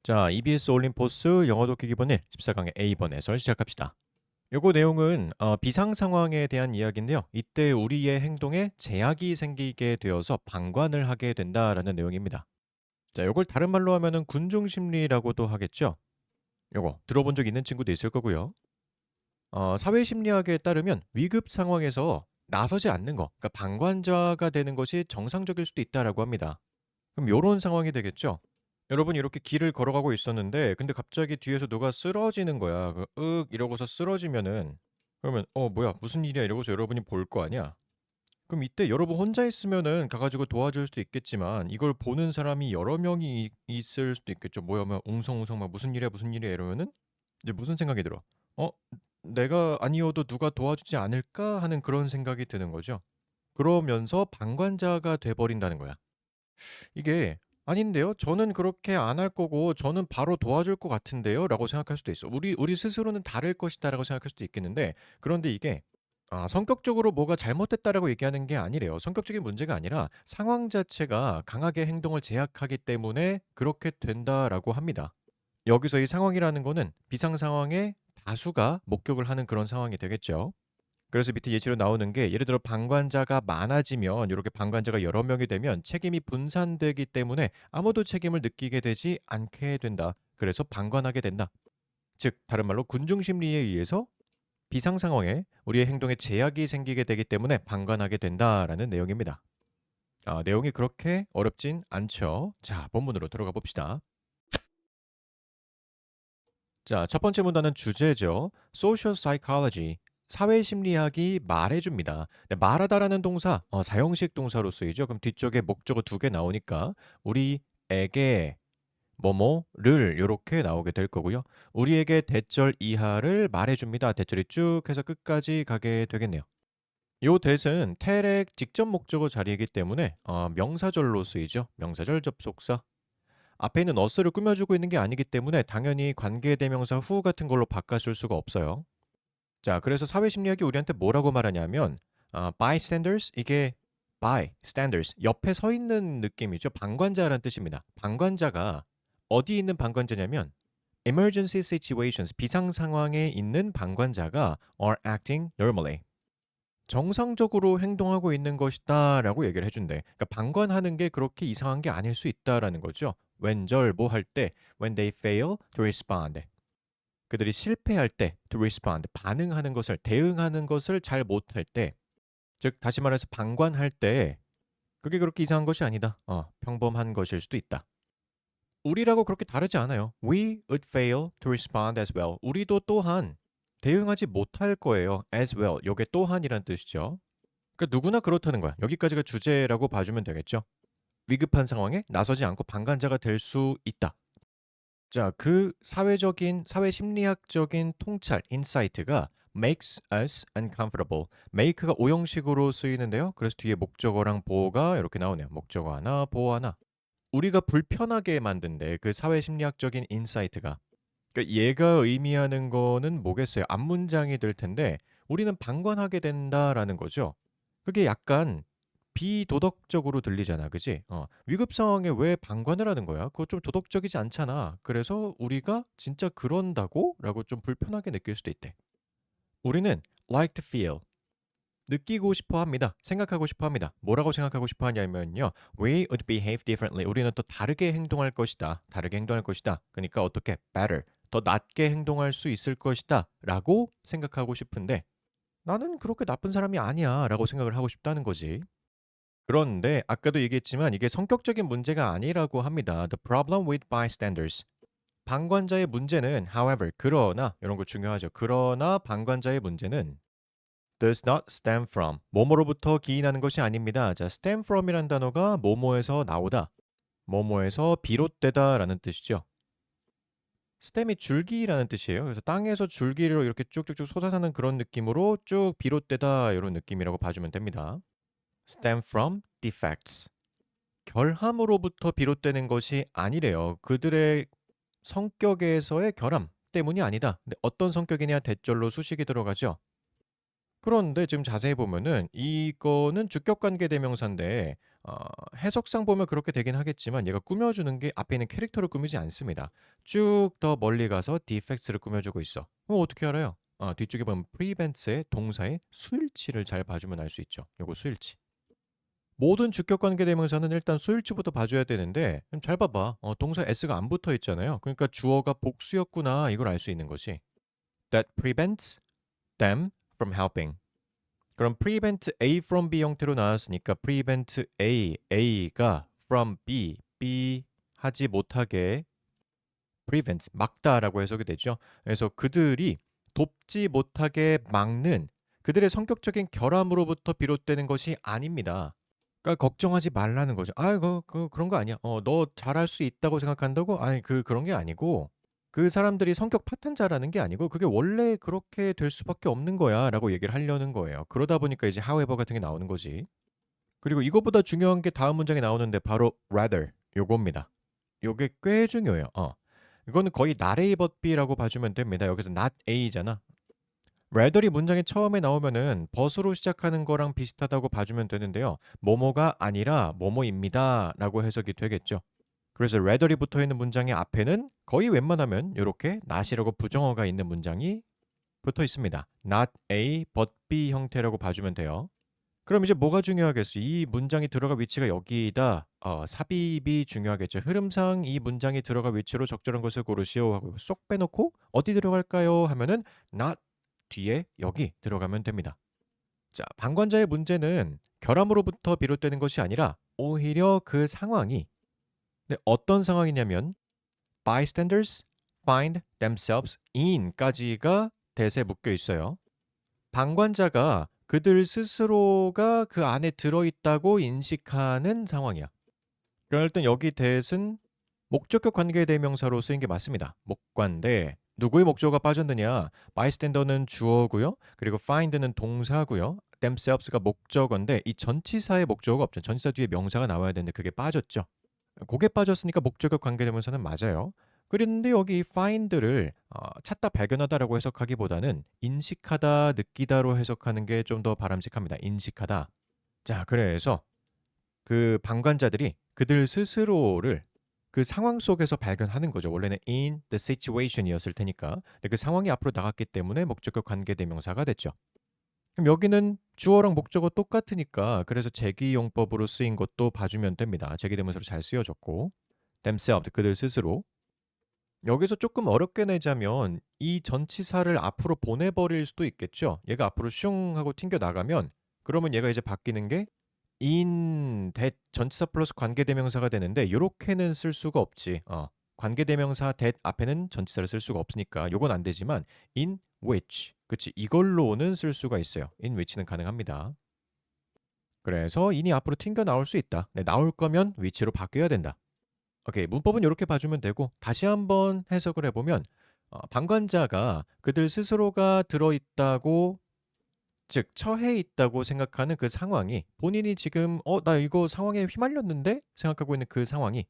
자, EBS 올림포스 영어 독해 기본 1 14강의 A번 해설 시작합시다. 요거 내용은 비상 상황에 대한 이야기인데요. 이때 우리의 행동에 제약이 생기게 되어서 방관을 하게 된다라는 내용입니다. 자, 요걸 다른 말로 하면은 군중 심리라고도 하겠죠. 요거 들어본 적 있는 친구도 있을 거고요. 사회 심리학에 따르면 위급 상황에서 나서지 않는 거, 그러니까 방관자가 되는 것이 정상적일 수도 있다라고 합니다. 그럼 요런 상황이 되겠죠. 여러분이 이렇게 길을 걸어가고 있었는데 근데 갑자기 뒤에서 누가 쓰러지는 거야. 이러고서 쓰러지면은 그러면 뭐야 무슨 일이야 이러고서 여러분이 볼 거 아니야. 그럼 이때 여러분 혼자 있으면은 가 가지고 도와줄 수도 있겠지만 이걸 보는 사람이 여러 명이 있을 수도 있겠죠. 뭐야 막 웅성웅성 막 무슨 일이야 이러면은 이제 무슨 생각이 들어? '어 내가 아니어도 누가 도와주지 않을까?' 하는 그런 생각이 드는 거죠. 그러면서 방관자가 돼 버린다는 거야. 이게 "아닌데요. 저는 그렇게 안 할 거고 저는 바로 도와줄 것 같은데요."라고 생각할 수도 있어. 우리 스스로는 다를 것이다라고 생각할 수도 있겠는데 그런데 이게 성격적으로 뭐가 잘못됐다라고 얘기하는 게 아니래요. 성격적인 문제가 아니라 상황 자체가 강하게 행동을 제약하기 때문에 그렇게 된다라고 합니다. 여기서 이 상황이라는 거는 비상 상황에 다수가 목격을 하는 그런 상황이 되겠죠. 그래서 밑에 예시로 나오는 게 예를 들어 방관자가 많아지면 이렇게 방관자가 여러 명이 되면 책임이 분산되기 때문에 아무도 책임을 느끼게 되지 않게 된다. 그래서 방관하게 된다. 즉 다른 말로 군중 심리에 의해서 비상 상황에 우리의 행동에 제약이 생기게 되기 때문에 방관하게 된다라는 내용입니다. 내용이 그렇게 어렵진 않죠. 자, 본문으로 들어가 봅시다. 자, 첫 번째 문단은 주제죠. Social psychology. 사회심리학이 말해줍니다. 네, 말하다라는 동사, 사형식 동사로 쓰이죠. 그럼 뒤쪽에 목적어 두 개 나오니까 우리에게 뭐뭐를 요렇게 나오게 될 거고요. 우리에게 대절 이하를 말해줍니다. 대절이 쭉 해서 끝까지 가게 되겠네요. 요 대은 태렉 직접 목적어 자리이기 때문에 명사절로 쓰이죠. 명사절 접속사. 앞에 있는 어스를 꾸며주고 있는 게 아니기 때문에 당연히 관계대명사 후 같은 걸로 바꿔줄 수가 없어요. 자, 그래서 사회심리학이 우리한테 뭐라고 말하냐면 bystanders 이게 bystanders 옆에 서 있는 느낌이죠. 방관자라는 뜻입니다. 방관자가 어디 있는 방관자냐면 emergency situations 비상 상황에 있는 방관자가 are acting normally 정상적으로 행동하고 있는 것이다라고 얘기를 해준대. 그러니까 방관하는 게 그렇게 이상한 게 아닐 수 있다라는 거죠. 웬절 뭐 할 때 when they fail to respond 그들이 실패할 때 to respond 반응하는 것을 대응하는 것을 잘 못할 때 즉 다시 말해서 방관할 때 그게 그렇게 이상한 것이 아니다. 평범한 것일 수도 있다. 우리라고 그렇게 다르지 않아요. We would fail to respond as well. 우리도 또한 대응하지 못할 거예요. as well. 요게 또한이란 뜻이죠. 그러니까 누구나 그렇다는 거야. 여기까지가 주제라고 봐주면 되겠죠. 위급한 상황에 나서지 않고 방관자가 될 수 있다. 자, 그 사회 심리학적인 통찰, 인사이트가 makes us uncomfortable. make가 오형식으로 쓰이는데요. 그래서 뒤에 목적어랑 보어가 이렇게 나오네요. 목적어 하나, 보어 하나. 우리가 불편하게 만든데 그 사회 심리학적인 인사이트가. 그러니까 얘가 의미하는 거는 뭐겠어요? 앞문장이 될 텐데 우리는 방관하게 된다라는 거죠. 그게 약간 비도덕적으로 들리잖아. 그지? 위급 상황에 왜 방관을 하는 거야? 그거 좀 도덕적이지 않잖아. 그래서 우리가 진짜 그런다고? 라고 좀 불편하게 느낄 수도 있대. 우리는 like to feel. 느끼고 싶어 합니다. 생각하고 싶어 합니다. 뭐라고 생각하고 싶어 하냐면요. We would behave differently. 우리는 또 다르게 행동할 것이다. 다르게 행동할 것이다. 그러니까 어떻게? better. 더 낫게 행동할 수 있을 것이다. 라고 생각하고 싶은데 나는 그렇게 나쁜 사람이 아니야. 라고 생각을 하고 싶다는 거지. 그런데 아까도 얘기했지만 이게 성격적인 문제가 아니라고 합니다. The problem with bystanders. 방관자의 문제는 however 그러나 이런 거 중요하죠. 그러나 방관자의 문제는 does not stem from 뭐뭐로부터 기인하는 것이 아닙니다. 자, stem from이란 단어가 뭐뭐에서 나오다, 뭐뭐에서 비롯되다라는 뜻이죠. stem이 줄기라는 뜻이에요. 그래서 땅에서 줄기로 이렇게 쭉쭉쭉 솟아나는 그런 느낌으로 쭉 비롯되다 이런 느낌이라고 봐주면 됩니다. stem from defects. 결함으로부터 비롯되는 것이 아니래요. 그들의 성격에서의 결함 때문이 아니다. 근데 어떤 성격이냐 대절로 수식이 들어가죠. 그런데 지금 자세히 보면은 이거는 주격관계 대명사인데 어 해석상 보면 그렇게 되긴 하겠지만 얘가 꾸며주는 게 앞에 있는 캐릭터를 꾸미지 않습니다. 쭉 더 멀리 가서 defects를 꾸며주고 있어. 어떻게 알아요? 뒤쪽에 보면 prevents의 동사의 수일치를 잘 봐주면 알 수 있죠. 요거 수일치. 모든 주격 관계 대명사는 일단 수일치부터 봐줘야 되는데 잘 봐봐. 동사 s가 안 붙어 있잖아요. 그러니까 주어가 복수였구나 이걸 알 수 있는 거지. That prevents them from helping. 그럼 prevent A from B 형태로 나왔으니까 prevent A가 from B 하지 못하게 prevent, 막다라고 해석이 되죠. 그래서 그들이 돕지 못하게 막는 그들의 성격적인 결함으로부터 비롯되는 것이 아닙니다. 그러니까 걱정하지 말라는 거죠. "아 그런 거 아니야. 너 잘할 수 있다고 생각한다고?" 아니 그런 게 아니고 그 사람들이 성격 파탄자라는 게 아니고 "그게 원래 그렇게 될 수밖에 없는 거야."라고 얘기를 하려는 거예요. 그러다 보니까 이제 however 같은 게 나오는 거지. 그리고 이거보다 중요한 게 다음 문장에 나오는데 바로 rather 요겁니다. 요게 꽤 중요해요. 이거는 거의 not A but B라고 봐주면 됩니다. 여기서 not A잖아. rather이 문장의 처음에 나오면은 but으로 시작하는 거랑 비슷하다고 봐주면 되는데요. 뭐뭐가 아니라 뭐뭐입니다라고 해석이 되겠죠. 그래서 rather이 붙어 있는 문장의 앞에는 거의 웬만하면 요렇게 not이라고 부정어가 있는 문장이 붙어 있습니다. not A but B 형태라고 봐주면 돼요. 그럼 이제 뭐가 중요하겠어? 이 문장이 들어갈 위치가 여기다. 삽입이 중요하겠죠. 흐름상 이 문장이 들어갈 위치로 적절한 것을 고르시오 하고 쏙 빼놓고 어디 들어갈까요? 하면은 not 뒤에 여기 들어가면 됩니다. 자, 방관자의 문제는 결함으로부터 비롯되는 것이 아니라 오히려 그 상황이 어떤 상황이냐면 bystanders find themselves in까지가 대세에 묶여 있어요. 방관자가 그들 스스로가 그 안에 들어있다고 인식하는 상황이야. 그러니까 일단 여기 that은 목적격 관계 대명사로 쓰인 게 맞습니다. 목관대. 누구의 목적어가 빠졌느냐? bystander는 주어고요. 그리고 find는 동사고요. themselves가 목적어인데 이 전치사의 목적어가 없죠. 전치사 뒤에 명사가 나와야 되는데 그게 빠졌죠. 그게 빠졌으니까 목적격 관계 대명사는 맞아요. 그런데 여기 find를 찾다 발견하다라고 해석하기보다는 인식하다 느끼다로 해석하는 게 좀 더 바람직합니다. 인식하다. 자, 그래서 그 방관자들이 그들 스스로를 그 상황 속에서 발견하는 거죠. 원래는 in the situation이었을 테니까. 근데 그 상황이 앞으로 나갔기 때문에 목적격 관계 대명사가 됐죠. 그럼 여기는 주어랑 목적어 똑같으니까 그래서 제기용법으로 쓰인 것도 봐주면 됩니다. 제기대명사로 잘 쓰여졌고 themselves, 그들 스스로. 여기서 조금 어렵게 내자면 이 전치사를 앞으로 보내버릴 수도 있겠죠. 얘가 앞으로 슝 하고 튕겨 나가면 그러면 얘가 이제 바뀌는 게 in that 전치사 플러스 관계대명사가 되는데 요렇게는 쓸 수가 없지. 관계대명사 that 앞에는 전치사를 쓸 수가 없으니까 요건 안 되지만 in which, 그치, 이걸로는 쓸 수가 있어요. in which는 가능합니다. 그래서 in이 앞으로 튕겨 나올 수 있다. 네, 나올 거면 which로 바뀌어야 된다. 오케이, 문법은 이렇게 봐주면 되고 다시 한번 해석을 해보면 방관자가 그들 스스로가 들어있다고, 즉 처해 있다고 생각하는 그 상황이 본인이 지금 나 이거 상황에 휘말렸는데 생각하고 있는 그 상황이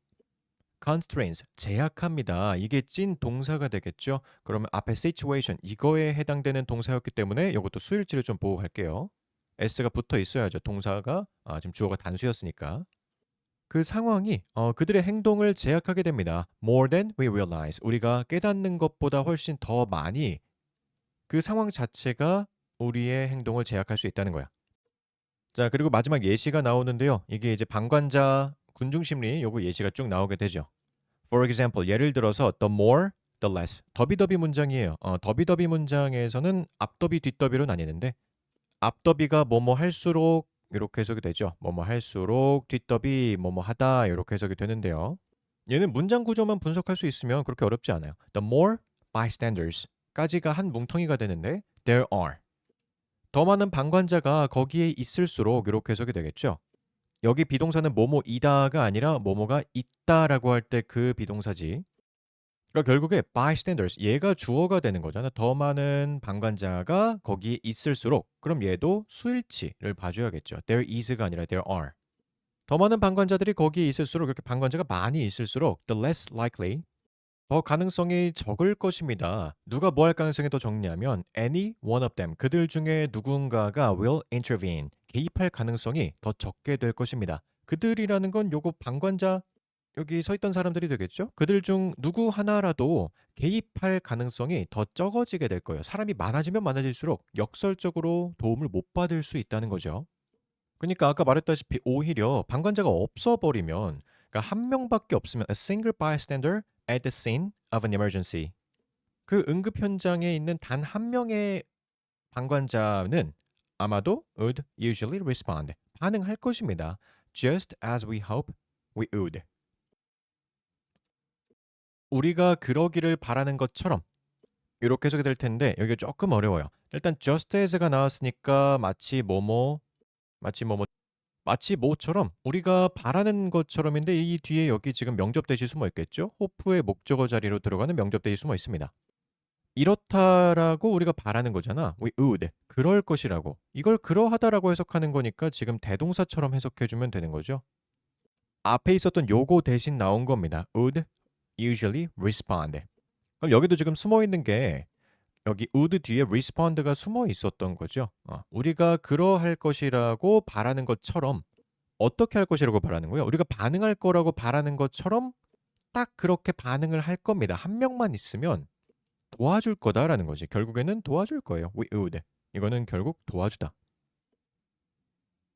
constraints, 제약합니다. 이게 찐 동사가 되겠죠. 그러면 앞에 situation, 이거에 해당되는 동사였기 때문에 이것도 수일치를 좀 보고 갈게요. s가 붙어 있어야죠. 동사가 지금 주어가 단수였으니까. 그 상황이 그들의 행동을 제약하게 됩니다. More than we realize. 우리가 깨닫는 것보다 훨씬 더 많이 그 상황 자체가 우리의 행동을 제약할 수 있다는 거야. 자, 그리고 마지막 예시가 나오는데요. 이게 이제 방관자 군중심리 요거 예시가 쭉 나오게 되죠. For example, 예를 들어서 the more, the less. 더비더비 문장이에요. 더비더비 문장에서는 앞더비 뒷더비로 나뉘는데 앞더비가 뭐뭐 할수록 이렇게 해석이 되죠. 뭐뭐 할수록 뒷더비 뭐뭐 하다 이렇게 해석이 되는데요. 얘는 문장 구조만 분석할 수 있으면 그렇게 어렵지 않아요. The more bystanders까지가 한 뭉텅이가 되는데 there are. 더 많은 방관자가 거기에 있을수록 이렇게 해석이 되겠죠. 여기 비동사는 뭐뭐이다가 아니라 뭐뭐가 있다라고 할 때 그 비동사지. 그러니까 결국에 bystanders, 얘가 주어가 되는 거잖아. 더 많은 방관자가 거기에 있을수록 그럼 얘도 수일치를 봐줘야겠죠. There is가 아니라 there are. 더 많은 방관자들이 거기에 있을수록, 그렇게 방관자가 많이 있을수록 the less likely, 더 가능성이 적을 것입니다. 누가 뭐 할 가능성이 더 적냐면 any one of them, 그들 중에 누군가가 will intervene, 개입할 가능성이 더 적게 될 것입니다. 그들이라는 건 요거 방관자 여기 서 있던 사람들이 되겠죠? 그들 중 누구 하나라도 개입할 가능성이 더 적어지게 될 거예요. 사람이 많아지면 많아질수록 역설적으로 도움을 못 받을 수 있다는 거죠. 그러니까 아까 말했다시피 오히려 방관자가 없어 버리면 그러니까 한 명밖에 없으면 a single bystander at the scene of an emergency. 그 응급 현장에 있는 단 한 명의 방관자는 아마도 would usually respond. 반응할 것입니다. Just as we hope we would. 우리가 그러기를 바라는 것처럼 이렇게 해석이 될 텐데 여기가 조금 어려워요. 일단 just as가 나왔으니까 마치 뭐뭐 마치 뭐처럼 우리가 바라는 것처럼인데 이 뒤에 여기 지금 명접 대시 숨어 있겠죠? 호프의 목적어 자리로 들어가는 명접 대시 숨어 있습니다. 이렇다라고 우리가 바라는 거잖아. We would. 그럴 것이라고. 이걸 그러하다라고 해석하는 거니까 지금 대동사처럼 해석해주면 되는 거죠. 앞에 있었던 요거 대신 나온 겁니다. would usually respond. 그럼 여기도 지금 숨어 있는 게 여기 would 뒤에 respond가 숨어 있었던 거죠. 우리가 그러할 것이라고 바라는 것처럼 어떻게 할 것이라고 바라는 거예요? 우리가 반응할 거라고 바라는 것처럼 딱 그렇게 반응을 할 겁니다. 한 명만 있으면 도와줄 거다라는 거지. 결국에는 도와줄 거예요. We would. 이거는 결국 도와주다.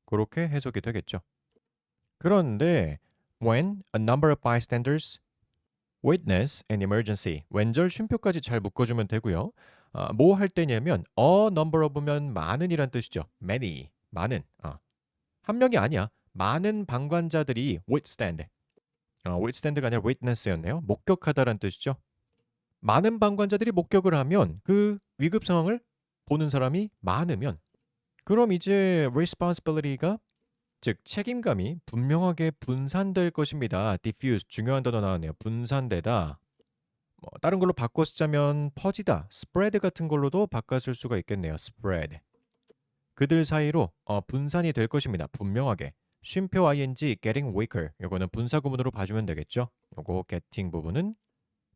그렇게 해석이 되겠죠. 그런데 when a number of bystanders witness an emergency. 왼절 쉼표까지 잘 묶어주면 되고요. 뭐 할 때냐면 a number of면 많은이란 뜻이죠. many. 많은. 한 명이 아니야. 많은 방관자들이 withstand. withstand가 아니라 witness였네요. 목격하다란 뜻이죠. 많은 방관자들이 목격을 하면 그 위급 상황을 보는 사람이 많으면 그럼 이제 responsibility가 즉 책임감이 분명하게 분산될 것입니다. diffuse 중요한 단어 나왔네요. 분산되다. 다른 걸로 바꿔 쓰자면 퍼지다, spread 같은 걸로도 바꿔 쓸 수가 있겠네요. spread. 그들 사이로 분산이 될 것입니다. 분명하게. 쉼표 ing getting weaker. 요거는 분사구문으로 봐주면 되겠죠. 요거 getting 부분은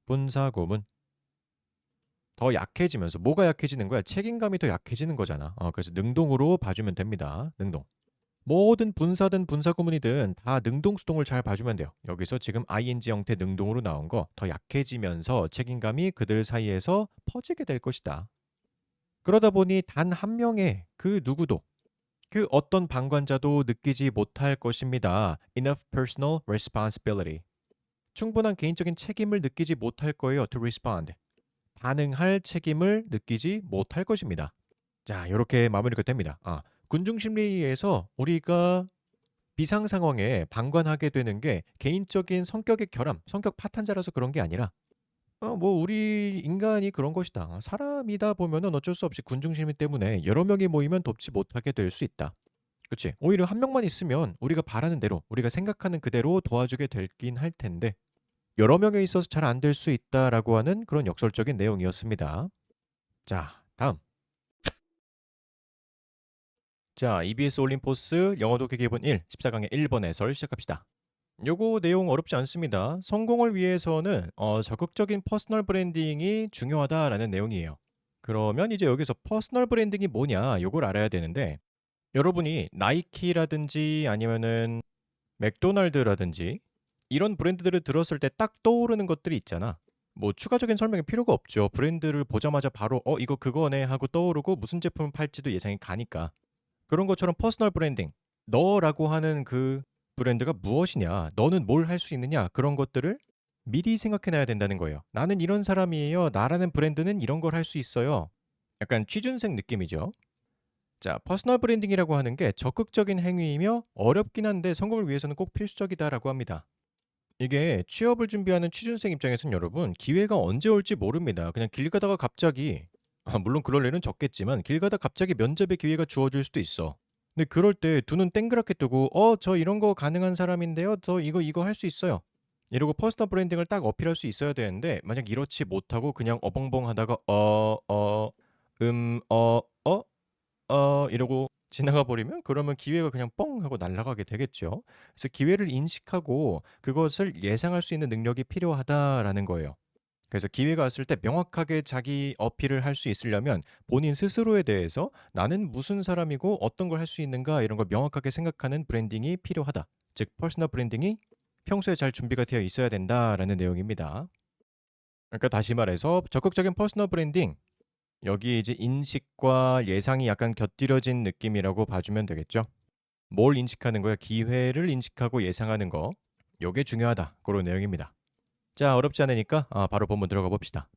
분사구문. 더 약해지면서 뭐가 약해지는 거야? 책임감이 더 약해지는 거잖아. 그래서 능동으로 봐주면 됩니다. 능동. 뭐든 분사든 분사구문이든 다 능동수동을 잘 봐주면 돼요. 여기서 지금 ing 형태 능동으로 나온 거 더 약해지면서 책임감이 그들 사이에서 퍼지게 될 것이다. 그러다 보니 단 한 명의 그 누구도 그 어떤 방관자도 느끼지 못할 것입니다. Enough personal responsibility. 충분한 개인적인 책임을 느끼지 못할 거예요. To respond. 반응할 책임을 느끼지 못할 것입니다. 자, 이렇게 마무리가 됩니다. 군중심리에서 우리가 비상 상황에 방관하게 되는 게 개인적인 성격의 결함, 성격 파탄자라서 그런 게 아니라 뭐 우리 인간이 그런 것이다. 사람이다 보면은 어쩔 수 없이 군중심리 때문에 여러 명이 모이면 돕지 못하게 될 수 있다. 그치? 오히려 한 명만 있으면 우리가 바라는 대로, 우리가 생각하는 그대로 도와주게 되긴 할 텐데 여러 명에 있어서 잘 안 될 수 있다라고 하는 그런 역설적인 내용이었습니다. 자, 다음. 자, EBS 올림포스 영어 독해 기본 1, 14강의 1번 해설 시작합시다. 요거 내용 어렵지 않습니다. 성공을 위해서는 적극적인 퍼스널 브랜딩이 중요하다라는 내용이에요. 그러면 이제 여기서 퍼스널 브랜딩이 뭐냐 요걸 알아야 되는데 여러분이 나이키라든지 아니면은 맥도날드라든지 이런 브랜드들을 들었을 때 딱 떠오르는 것들이 있잖아. 뭐 추가적인 설명이 필요가 없죠. 브랜드를 보자마자 바로 이거 그거네 하고 떠오르고 무슨 제품을 팔지도 예상이 가니까. 그런 것처럼 퍼스널 브랜딩, 너라고 하는 그 브랜드가 무엇이냐, 너는 뭘 할 수 있느냐 그런 것들을 미리 생각해놔야 된다는 거예요. 나는 이런 사람이에요. 나라는 브랜드는 이런 걸 할 수 있어요. 약간 취준생 느낌이죠. 자, 퍼스널 브랜딩이라고 하는 게 적극적인 행위이며 어렵긴 한데 성공을 위해서는 꼭 필수적이다라고 합니다. 이게 취업을 준비하는 취준생 입장에서는 여러분 기회가 언제 올지 모릅니다. 그냥 길 가다가 갑자기 물론 그럴 일은 적겠지만 길 가다 갑자기 면접의 기회가 주어질 수도 있어. 근데 그럴 때 두 눈 땡그랗게 뜨고 저 이런 거 가능한 사람인데요. 저 이거 할 수 있어요. 이러고 퍼스널 브랜딩을 딱 어필할 수 있어야 되는데 만약 이렇지 못하고 그냥 어벙벙 하다가 이러고 지나가 버리면 그러면 기회가 그냥 뻥 하고 날아가게 되겠죠. 그래서 기회를 인식하고 그것을 예상할 수 있는 능력이 필요하다라는 거예요. 그래서 기회가 왔을 때 명확하게 자기 어필을 할 수 있으려면 본인 스스로에 대해서 나는 무슨 사람이고 어떤 걸 할 수 있는가 이런 걸 명확하게 생각하는 브랜딩이 필요하다. 즉 퍼스널 브랜딩이 평소에 잘 준비가 되어 있어야 된다라는 내용입니다. 그러니까 다시 말해서 적극적인 퍼스널 브랜딩, 여기에 이제 인식과 예상이 약간 곁들여진 느낌이라고 봐주면 되겠죠. 뭘 인식하는 거야? 기회를 인식하고 예상하는 거. 요게 중요하다. 그런 내용입니다. 자, 어렵지 않으니까 바로 본문 들어가 봅시다.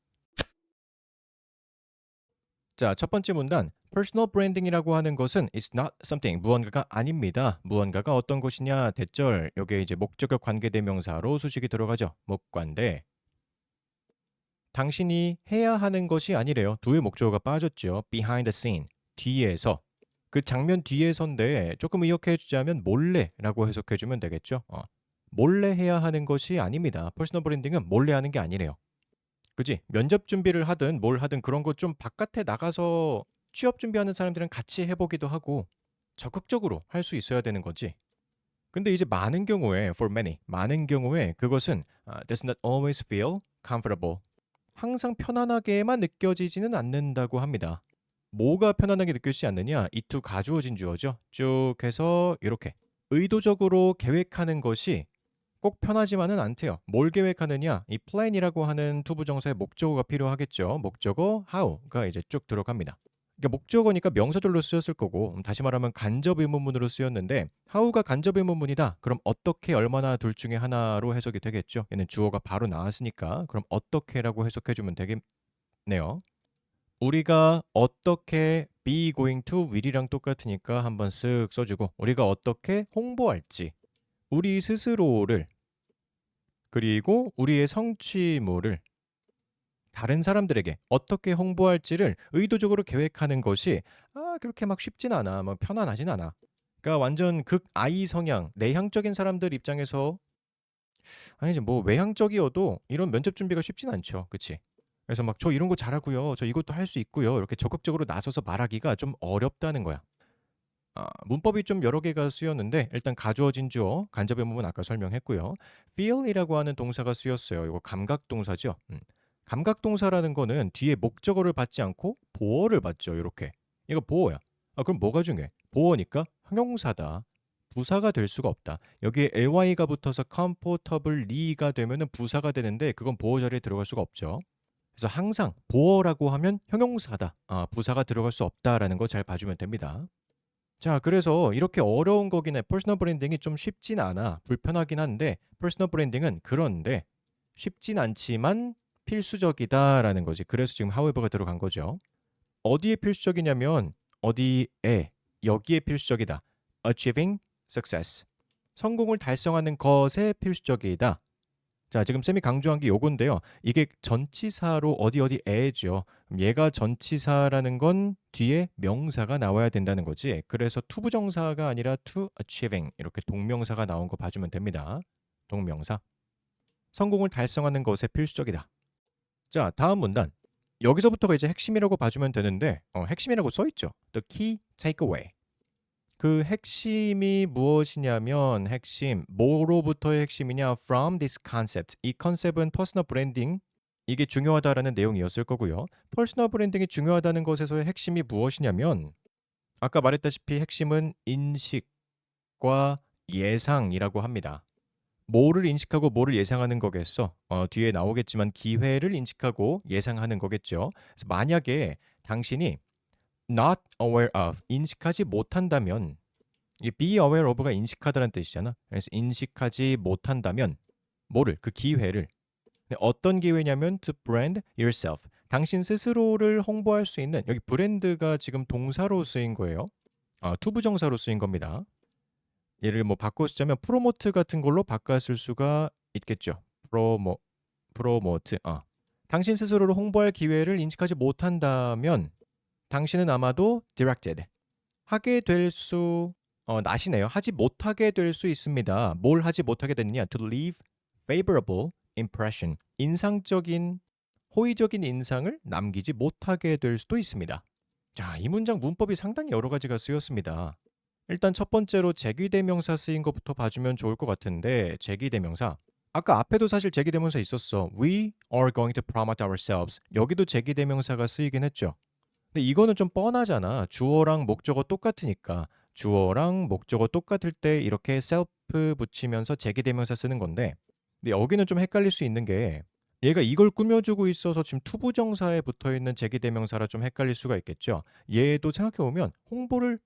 자, 첫 번째 문단. Personal branding이라고 하는 것은 it's not something, 무언가가 아닙니다. 무언가가 어떤 것이냐, 대절. 요게 이제 목적격 관계대명사로 수식이 들어가죠. 목관대. 당신이 해야 하는 것이 아니래요. 두의 목적어가 빠졌죠. behind the scene, 뒤에서. 그 장면 뒤에서인데 조금 의역해 주자면 몰래라고 해석해 주면 되겠죠. 몰래 해야 하는 것이 아닙니다. 퍼스널 브랜딩은 몰래 하는 게 아니래요. 그지? 면접 준비를 하든 뭘 하든 그런 거 좀 바깥에 나가서 취업 준비하는 사람들은 같이 해보기도 하고 적극적으로 할 수 있어야 되는 거지. 근데 이제 많은 경우에, for many, 많은 경우에 그것은 does not always feel comfortable. 항상 편안하게만 느껴지지는 않는다고 합니다. 뭐가 편안하게 느껴지지 않느냐? 이 to 가주어진 주어죠. 쭉 해서 이렇게 의도적으로 계획하는 것이 꼭 편하지만은 않대요. 뭘 계획하느냐? 이 plan이라고 하는 투부정사의 목적어가 필요하겠죠. 목적어 how가 이제 쭉 들어갑니다. 그러니까 목적어니까 명사절로 쓰였을 거고 다시 말하면 간접 의문문으로 쓰였는데 how가 간접 의문문이다. 그럼 어떻게 얼마나 둘 중에 하나로 해석이 되겠죠. 얘는 주어가 바로 나왔으니까 그럼 어떻게라고 해석해주면 되겠네요. 우리가 어떻게 be going to will이랑 똑같으니까 한번 쓱 써주고 우리가 어떻게 홍보할지 우리 스스로를 그리고 우리의 성취물을 다른 사람들에게 어떻게 홍보할지를 의도적으로 계획하는 것이 그렇게 막 쉽진 않아. 뭐 편안하진 않아. 그러니까 완전 극I 성향, 내향적인 사람들 입장에서 아니지 뭐 외향적이어도 이런 면접 준비가 쉽진 않죠. 그치? 그래서 막 저 이런 거 잘하고요. 저 이것도 할 수 있고요. 이렇게 적극적으로 나서서 말하기가 좀 어렵다는 거야. 문법이 좀 여러 개가 쓰였는데 일단 가주어진 주어, 간접의 부분 아까 설명했고요. feel이라고 하는 동사가 쓰였어요. 이거 감각 동사죠. 감각 동사라는 거는 뒤에 목적어를 받지 않고 보어를 받죠. 이렇게. 이거 보어야. 그럼 뭐가 중요해? 보어니까 형용사다. 부사가 될 수가 없다. 여기에 ly가 붙어서 comfortably가 되면은 부사가 되는데 그건 보어 자리에 들어갈 수가 없죠. 그래서 항상 보어라고 하면 형용사다. 부사가 들어갈 수 없다라는 거 잘 봐주면 됩니다. 자, 그래서 이렇게 어려운 거긴 해. 퍼스널 브랜딩이 좀 쉽진 않아. 불편하긴 한데 퍼스널 브랜딩은 그런데 쉽진 않지만 필수적이다라는 거지. 그래서 지금 however가 들어간 거죠. 어디에 필수적이냐면 어디에 여기에 필수적이다. achieving success. 성공을 달성하는 것에 필수적이다. 자, 지금 쌤이 강조한 게 요건데요. 이게 전치사로 어디에죠. 얘가 전치사라는 건 뒤에 명사가 나와야 된다는 거지. 그래서 투부정사가 아니라 to achieving 이렇게 동명사가 나온 거 봐주면 됩니다. 동명사. 성공을 달성하는 것에 필수적이다. 자, 다음 문단. 여기서부터가 이제 핵심이라고 봐주면 되는데 핵심이라고 써있죠. The key takeaway. 그 핵심이 무엇이냐면 핵심, 뭐로부터의 핵심이냐? From this concept. 이 컨셉은 퍼스널 브랜딩, 이게 중요하다라는 내용이었을 거고요. 퍼스널 브랜딩이 중요하다는 것에서의 핵심이 무엇이냐면 아까 말했다시피 핵심은 인식과 예상이라고 합니다. 뭐를 인식하고 뭐를 예상하는 거겠어? 뒤에 나오겠지만 기회를 인식하고 예상하는 거겠죠. 그래서 만약에 당신이 not aware of, 인식하지 못한다면 이 be aware of가 인식하다는 뜻이잖아. 그래서 인식하지 못한다면 뭐를? 그 기회를. 어떤 기회냐면 to brand yourself. 당신 스스로를 홍보할 수 있는 여기 브랜드가 지금 동사로 쓰인 거예요. 투부정사로 쓰인 겁니다. 얘를 뭐 바꿔 쓰자면 프로모트 같은 걸로 바꿔 쓸 수가 있겠죠. 프로모트. 당신 스스로를 홍보할 기회를 인식하지 못한다면 당신은 아마도 directed 하게 될 수 낫이네요. 하지 못하게 될 수 있습니다. 뭘 하지 못하게 되느냐? To leave favorable impression. 인상적인 호의적인 인상을 남기지 못하게 될 수도 있습니다. 자, 이 문장 문법이 상당히 여러 가지가 쓰였습니다. 일단 첫 번째로 제기대명사 쓰인 것부터 봐주면 좋을 것 같은데 제기대명사. 아까 앞에도 사실 제기대명사 있었어. We are going to promote ourselves. 여기도 제기대명사가 쓰이긴 했죠. 근데 이거는 좀 뻔하잖아. 주어랑 목적어 똑같으니까. 주어랑 목적어 똑같을 때 이렇게 self 붙이면서 제기대명사 쓰는 건데 근데 여기는 좀 헷갈릴 수 있는 게 얘가 이걸 꾸며주고 있어서 지금 투부정사에 붙어있는 제기대명사라 좀 헷갈릴 수가 있겠죠. 얘도 생각해보면 홍보를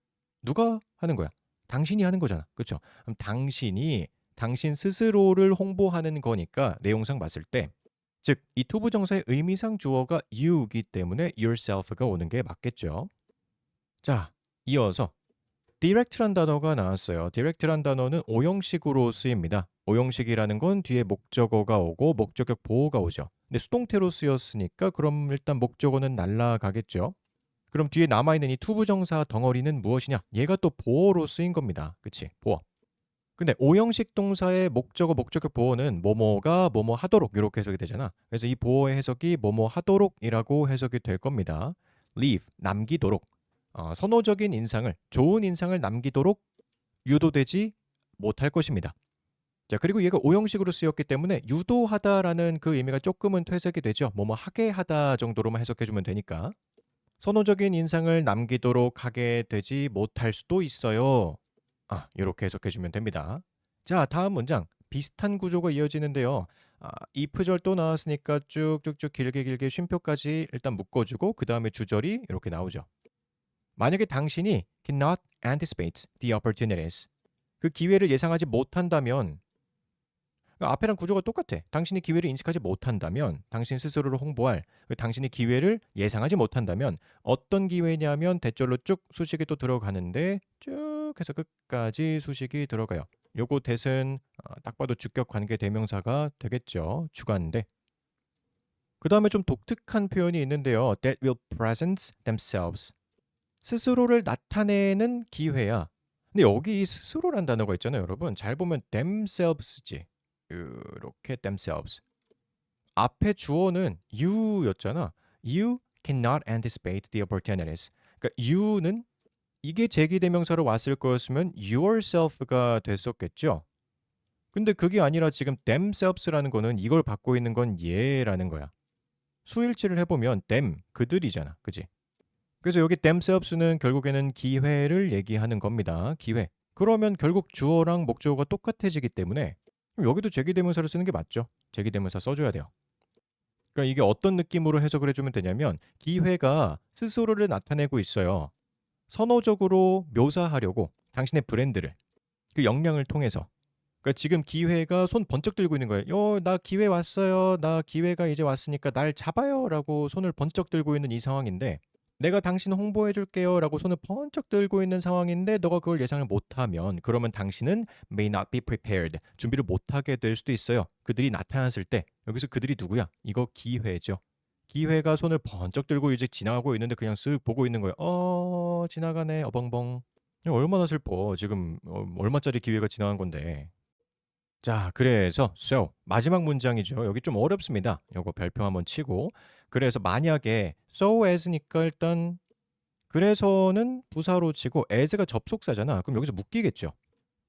누가 하는 거야? 당신이 하는 거잖아. 그쵸? 그럼 당신이 당신 스스로를 홍보하는 거니까 내용상 봤을 때 즉, 이 투부정사의 의미상 주어가 you이기 때문에 yourself가 오는 게 맞겠죠. 자, 이어서 direct란 단어가 나왔어요. direct란 단어는 오형식으로 쓰입니다. 오형식이라는 건 뒤에 목적어가 오고 목적격 보호가 오죠. 근데 수동태로 쓰였으니까 그럼 일단 목적어는 날라가겠죠. 그럼 뒤에 남아있는 이 투부정사 덩어리는 무엇이냐? 얘가 또 보어로 쓰인 겁니다. 그치? 보어. 근데 오형식 동사의 목적어, 목적격 보어는 뭐뭐가 뭐뭐 하도록 이렇게 해석이 되잖아. 그래서 이 보어의 해석이 뭐뭐 하도록이라고 해석이 될 겁니다. leave, 남기도록. 선호적인 인상을, 좋은 인상을 남기도록 유도되지 못할 것입니다. 자, 그리고 얘가 오형식으로 쓰였기 때문에 유도하다라는 그 의미가 조금은 퇴색이 되죠. 뭐뭐 하게 하다 정도로만 해석해주면 되니까. 선호적인 인상을 남기도록 하게 되지 못할 수도 있어요. 이렇게 해석해주면 됩니다. 자, 다음 문장. 비슷한 구조가 이어지는데요. if절 또 나왔으니까 쭉쭉쭉 길게 쉼표까지 일단 묶어주고 그 다음에 주절이 이렇게 나오죠. 만약에 당신이 cannot anticipate the opportunities. 그 기회를 예상하지 못한다면 그러니까 앞에랑 구조가 똑같아. 당신이 기회를 인식하지 못한다면 당신 스스로를 홍보할 당신이 기회를 예상하지 못한다면 어떤 기회냐면 대절로 쭉 수식이 또 들어가는데 쭉 해서 끝까지 수식이 들어가요. 요거 대은 딱 봐도 주격 관계 대명사가 되겠죠. 주관인데. 그 다음에 좀 독특한 표현이 있는데요. That will present themselves. 스스로를 나타내는 기회야. 근데 여기 이 스스로란 단어가 있잖아요, 여러분. 잘 보면 themselves지. 이렇게 themselves. 앞에 주어는 you였잖아. You cannot anticipate the opportunities. 그러니까 you는 이게 제기대명사로 왔을 거였으면 yourself가 됐었겠죠. 근데 그게 아니라 지금 themselves라는 거는 이걸 받고 있는 건 얘라는 거야. 수일치를 해보면 them, 그들이잖아. 그지? 그래서 여기 themselves는 결국에는 기회를 얘기하는 겁니다. 기회. 그러면 결국 주어랑 목적어가 똑같아지기 때문에 여기도 제기대명사를 쓰는 게 맞죠. 제기대명사 써줘야 돼요. 그러니까 이게 어떤 느낌으로 해석을 해주면 되냐면 기회가 스스로를 나타내고 있어요. 선호적으로 묘사하려고 당신의 브랜드를 그 역량을 통해서 그러니까 지금 기회가 손 번쩍 들고 있는 거예요. 나 기회 왔어요. 나 기회가 이제 왔으니까 날 잡아요 라고 손을 번쩍 들고 있는 이 상황인데 내가 당신 홍보해 줄게요 라고 손을 번쩍 들고 있는 상황인데 너가 그걸 예상을 못하면 그러면 당신은 may not be prepared. 준비를 못하게 될 수도 있어요. 그들이 나타났을 때 여기서 그들이 누구야? 이거 기회죠. 기회가 손을 번쩍 들고 이제 지나가고 있는데 그냥 쓱 보고 있는 거예요. 지나가네 어벙벙. 얼마나 슬퍼. 지금 얼마짜리 기회가 지나간 건데. 자, 그래서 so 마지막 문장이죠. 여기 좀 어렵습니다. 요거 별표 한번 치고 그래서 만약에 so as니까 일단 그래서는 부사로 치고 as가 접속사잖아. 그럼 여기서 묶이겠죠.